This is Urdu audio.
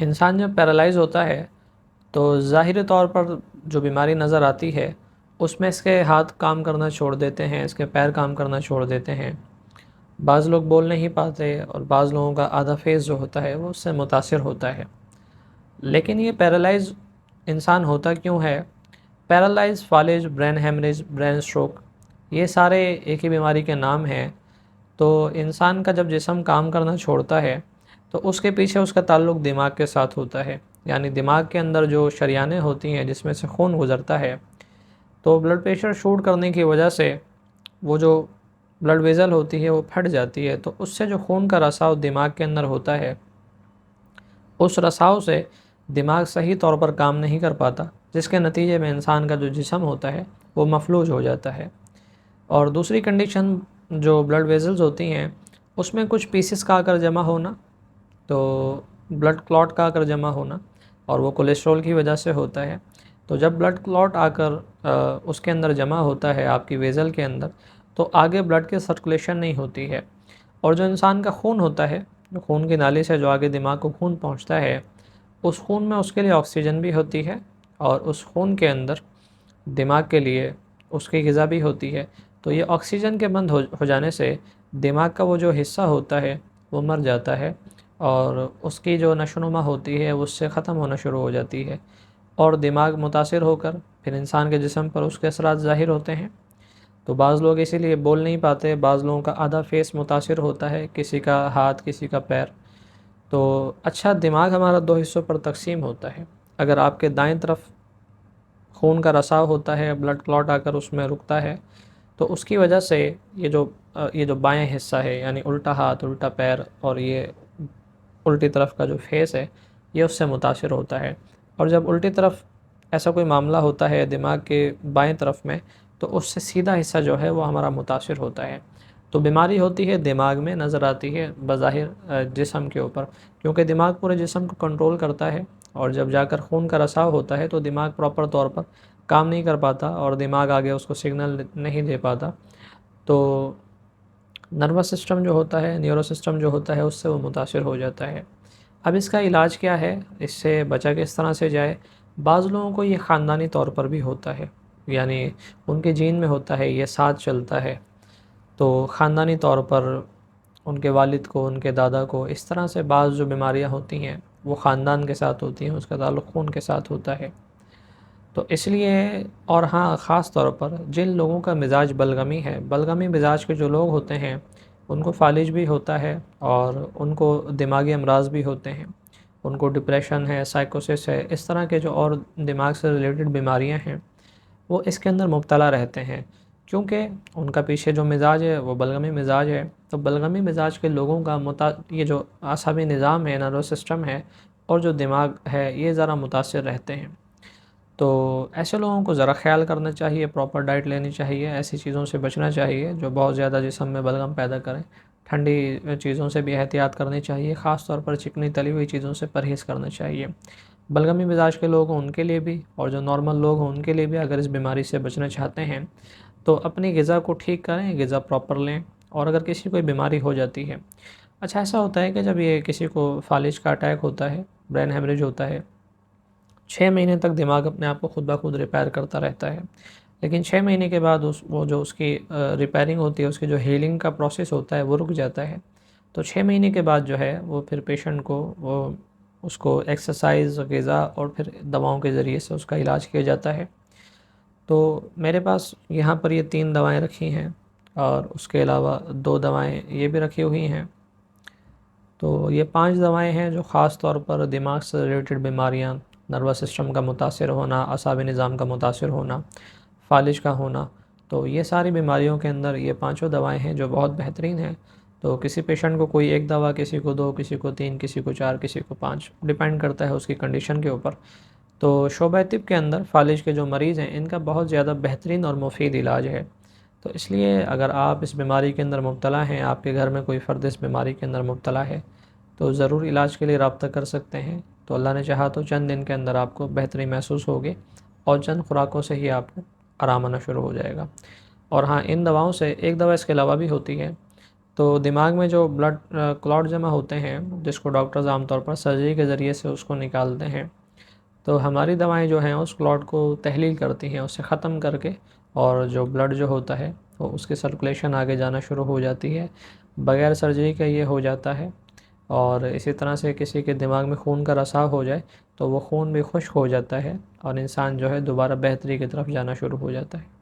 انسان جب پیرالائز ہوتا ہے تو ظاہری طور پر جو بیماری نظر آتی ہے اس میں اس کے ہاتھ کام کرنا چھوڑ دیتے ہیں، اس کے پیر کام کرنا چھوڑ دیتے ہیں، بعض لوگ بول نہیں پاتے اور بعض لوگوں کا آدھا فیس جو ہوتا ہے وہ اس سے متاثر ہوتا ہے۔ لیکن یہ پیرالائز انسان ہوتا کیوں ہے؟ پیرالائز، فالج، برین ہیمریج، برین اسٹروک، یہ سارے ایک ہی بیماری کے نام ہیں۔ تو انسان کا جب جسم کام کرنا چھوڑتا ہے تو اس کے پیچھے اس کا تعلق دماغ کے ساتھ ہوتا ہے، یعنی دماغ کے اندر جو شریانیں ہوتی ہیں جس میں سے خون گزرتا ہے، تو بلڈ پریشر شوٹ کرنے کی وجہ سے وہ جو بلڈ ویزل ہوتی ہے وہ پھٹ جاتی ہے، تو اس سے جو خون کا رساؤ دماغ کے اندر ہوتا ہے اس رساؤ سے دماغ صحیح طور پر کام نہیں کر پاتا، جس کے نتیجے میں انسان کا جو جسم ہوتا ہے وہ مفلوج ہو جاتا ہے۔ اور دوسری کنڈیشن جو بلڈ ویزلز ہوتی ہیں اس میں کچھ پیسز کا آ کر جمع ہونا، تو بلڈ کلاٹ کا آ کر جمع ہونا، اور وہ کولیسٹرول کی وجہ سے ہوتا ہے۔ تو جب بلڈ کلاٹ آ کر اس کے اندر جمع ہوتا ہے آپ کی ویزل کے اندر، تو آگے بلڈ کی سرکولیشن نہیں ہوتی ہے، اور جو انسان کا خون ہوتا ہے، جو خون کی نالی سے جو آگے دماغ کو خون پہنچتا ہے، اس خون میں اس کے لیے آکسیجن بھی ہوتی ہے، اور اس خون کے اندر دماغ کے لیے اس کی غذا بھی ہوتی ہے۔ تو یہ آکسیجن کے بند ہو جانے سے دماغ کا وہ جو حصہ ہوتا ہے وہ مر جاتا ہے، اور اس کی جو نشو و نما ہوتی ہے اس سے ختم ہونا شروع ہو جاتی ہے، اور دماغ متاثر ہو کر پھر انسان کے جسم پر اس کے اثرات ظاہر ہوتے ہیں۔ تو بعض لوگ اسی لیے بول نہیں پاتے، بعض لوگوں کا آدھا فیس متاثر ہوتا ہے، کسی کا ہاتھ، کسی کا پیر۔ تو اچھا، دماغ ہمارا دو حصوں پر تقسیم ہوتا ہے۔ اگر آپ کے دائیں طرف خون کا رساؤ ہوتا ہے، بلڈ کلاٹ آ کر اس میں رکتا ہے، تو اس کی وجہ سے یہ جو بائیں حصہ ہے، یعنی الٹا ہاتھ، الٹا پیر، اور یہ الٹی طرف کا جو فیس ہے، یہ اس سے متاثر ہوتا ہے۔ اور جب الٹی طرف ایسا کوئی معاملہ ہوتا ہے دماغ کے بائیں طرف میں، تو اس سے سیدھا حصہ جو ہے وہ ہمارا متاثر ہوتا ہے۔ تو بیماری ہوتی ہے دماغ میں، نظر آتی ہے بظاہر جسم کے اوپر، کیونکہ دماغ پورے جسم کو کنٹرول کرتا ہے، اور جب جا کر خون کا رساؤ ہوتا ہے تو دماغ پراپر طور پر کام نہیں کر پاتا، اور دماغ آگے اس کو سگنل نہیں دے پاتا، تو نروس سسٹم جو ہوتا ہے، نیورو سسٹم جو ہوتا ہے، اس سے وہ متاثر ہو جاتا ہے۔ اب اس کا علاج کیا ہے؟ اس سے بچا کس طرح سے جائے؟ بعض لوگوں کو یہ خاندانی طور پر بھی ہوتا ہے، یعنی ان کے جین میں ہوتا ہے، یہ ساتھ چلتا ہے، تو خاندانی طور پر ان کے والد کو، ان کے دادا کو، اس طرح سے بعض جو بیماریاں ہوتی ہیں وہ خاندان کے ساتھ ہوتی ہیں، اس کا تعلق خون کے ساتھ ہوتا ہے۔ تو اس لیے، اور ہاں، خاص طور پر جن لوگوں کا مزاج بلغمی ہے، بلغمی مزاج کے جو لوگ ہوتے ہیں ان کو فالج بھی ہوتا ہے، اور ان کو دماغی امراض بھی ہوتے ہیں، ان کو ڈپریشن ہے، سائیکوسس ہے، اس طرح کے جو اور دماغ سے ریلیٹڈ بیماریاں ہیں وہ اس کے اندر مبتلا رہتے ہیں، کیونکہ ان کا پیچھے جو مزاج ہے وہ بلغمی مزاج ہے۔ تو بلغمی مزاج کے لوگوں کا یہ جو اعصابی نظام ہے، نروس سسٹم ہے، اور جو دماغ ہے، یہ ذرا متاثر رہتے ہیں۔ تو ایسے لوگوں کو ذرا خیال کرنا چاہیے، پراپر ڈائٹ لینی چاہیے، ایسی چیزوں سے بچنا چاہیے جو بہت زیادہ جسم میں بلغم پیدا کریں، ٹھنڈی چیزوں سے بھی احتیاط کرنی چاہیے، خاص طور پر چکنی تلی ہوئی چیزوں سے پرہیز کرنا چاہیے۔ بلغمی مزاج کے لوگ ہوں ان کے لیے بھی، اور جو نارمل لوگ ہوں ان کے لیے بھی، اگر اس بیماری سے بچنا چاہتے ہیں تو اپنی غذا کو ٹھیک کریں، غذا پراپر لیں، اور اگر کسی کوئی بیماری ہو جاتی ہے، اچھا ایسا ہوتا ہے کہ جب یہ کسی کو فالج کا اٹیک ہوتا ہے، برین ہیمریج ہوتا ہے، 6 مہینے تک دماغ اپنے آپ کو خود بخود ریپیئر کرتا رہتا ہے، لیکن 6 مہینے کے بعد وہ جو اس کی ریپیئرنگ ہوتی ہے، اس کی جو ہیلنگ کا پروسیس ہوتا ہے وہ رک جاتا ہے۔ تو 6 مہینے کے بعد جو ہے وہ پھر پیشنٹ کو اس کو ایکسرسائز، غذا، اور پھر دواؤں کے ذریعے سے اس کا علاج کیا جاتا ہے۔ تو میرے پاس یہاں پر یہ 3 دوائیں رکھی ہیں، اور اس کے علاوہ 2 دوائیں یہ بھی رکھی ہوئی ہیں۔ تو یہ 5 دوائیں ہیں جو خاص طور پر دماغ سے ریلیٹڈ بیماریاں، نروس سسٹم کا متاثر ہونا، اعصابی نظام کا متاثر ہونا، فالج کا ہونا، تو یہ ساری بیماریوں کے اندر یہ 5 دوائیں ہیں جو بہت بہترین ہیں۔ تو کسی پیشنٹ کو کوئی ایک دوا، کسی کو 2، کسی کو 3، کسی کو 4، کسی کو 5، ڈیپینڈ کرتا ہے اس کی کنڈیشن کے اوپر۔ تو شعبہ طب کے اندر فالج کے جو مریض ہیں ان کا بہت زیادہ بہترین اور مفید علاج ہے۔ تو اس لیے اگر آپ اس بیماری کے اندر مبتلا ہیں، آپ کے گھر میں کوئی فرد اس بیماری کے اندر مبتلا ہے، تو ضرور علاج کے لیے رابطہ کر سکتے ہیں۔ تو اللہ نے چاہا تو چند دن کے اندر آپ کو بہتری محسوس ہوگی، اور چند خوراکوں سے ہی آپ کو آرام آنا شروع ہو جائے گا۔ اور ہاں، ان دواؤں سے ایک دوا اس کے علاوہ بھی ہوتی ہے، تو دماغ میں جو بلڈ کلاٹ جمع ہوتے ہیں، جس کو ڈاکٹرز عام طور پر سرجری کے ذریعے سے اس کو نکالتے ہیں، تو ہماری دوائیں جو ہیں اس کلاٹ کو تحلیل کرتی ہیں، اسے ختم کر کے، اور جو بلڈ جو ہوتا ہے تو اس کی سرکولیشن آگے جانا شروع ہو جاتی ہے، بغیر سرجری کے یہ ہو جاتا ہے۔ اور اسی طرح سے کسی کے دماغ میں خون کا رساؤ ہو جائے تو وہ خون بھی خشک ہو جاتا ہے، اور انسان جو ہے دوبارہ بہتری کی طرف جانا شروع ہو جاتا ہے۔